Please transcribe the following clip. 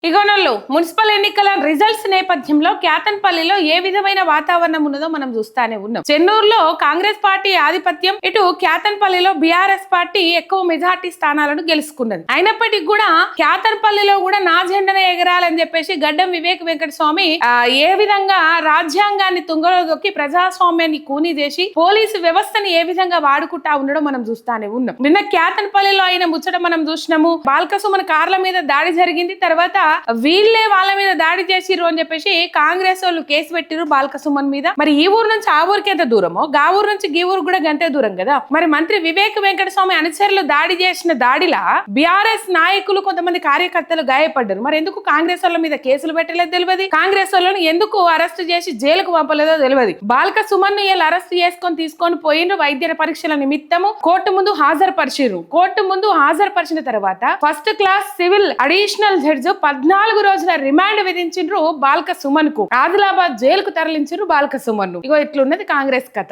ఇగోనోళ్ళు municipal ఎన్నికల results నేపథ్యంలో క్యాతన్పల్లిలో ఏ విధమైన వాతావరణం ఉన్నదో మనం చూస్తానే ఉన్నాం. చెన్నూరులో కాంగ్రెస్ పార్టీ ఆధిపత్యం, ఇటు క్యాతన్పల్లిలో బీఆర్ఎస్ పార్టీ ఎక్కువ మెజార్టీ స్థానాలను గెలుచుకున్నది. అయినప్పటికీ కూడా క్యాతన్పల్లిలో కూడా నా జెండనే ఎగరాలని చెప్పేసి గడ్డం వివేక్ వెంకట స్వామి ఏ విధంగా రాజ్యాంగాన్ని తుంగలో దొక్కి ప్రజాస్వామ్యాన్ని కూనీ చేసి పోలీసు వ్యవస్థని ఏ విధంగా వాడుకుంటా ఉండడో మనం చూస్తానే ఉన్నాం. నిన్న క్యాతన్పల్లిలో అయిన ముచ్చట మనం చూసినాము. బాల్కసుమన్ కార్ల మీద దాడి జరిగింది, తర్వాత వీళ్ళే వాళ్ళ మీద దాడి చేసిర్రు అని చెప్పేసి కాంగ్రెస్ వాళ్ళు కేసు పెట్టిరు బాల్కసుమన్ మీద. మరి ఈ ఊరు నుంచి ఆ ఊరికి ఎంత దూరమో, గా ఊరు నుంచి గీ ఊరు కూడా గంతే దూరం కదా. మరి మంత్రి వివేక్ వెంకటస్వామి అనుచరులు దాడి చేసిన దాడిలా బీఆర్ఎస్ నాయకులు కొంతమంది కార్యకర్తలు గాయపడ్డారు. మరి ఎందుకు కాంగ్రెస్ వాళ్ళ మీద కేసులు పెట్టలేదో తెలియదు, కాంగ్రెస్ వాళ్ళని ఎందుకు అరెస్ట్ చేసి జైలుకు పంపలేదో తెలియదు. బాల్కసుమన్ వీళ్ళు అరెస్ట్ తీసుకొని పోయిండ్రు. వైద్య పరీక్షల నిమిత్తము కోర్టు ముందు హాజరుపరిచిర్రు. కోర్టు ముందు హాజరుపరిచిన తర్వాత first class civil additional judge 14 రోజుల రిమాండ్ విధించిండ్రు బాల్కసుమన్ కు. ఆదిలాబాద్ జైలుకు తరలించారు బాల్కసుమన్ ను. ఇగో ఇట్లున్నది కాంగ్రెస్ కథ.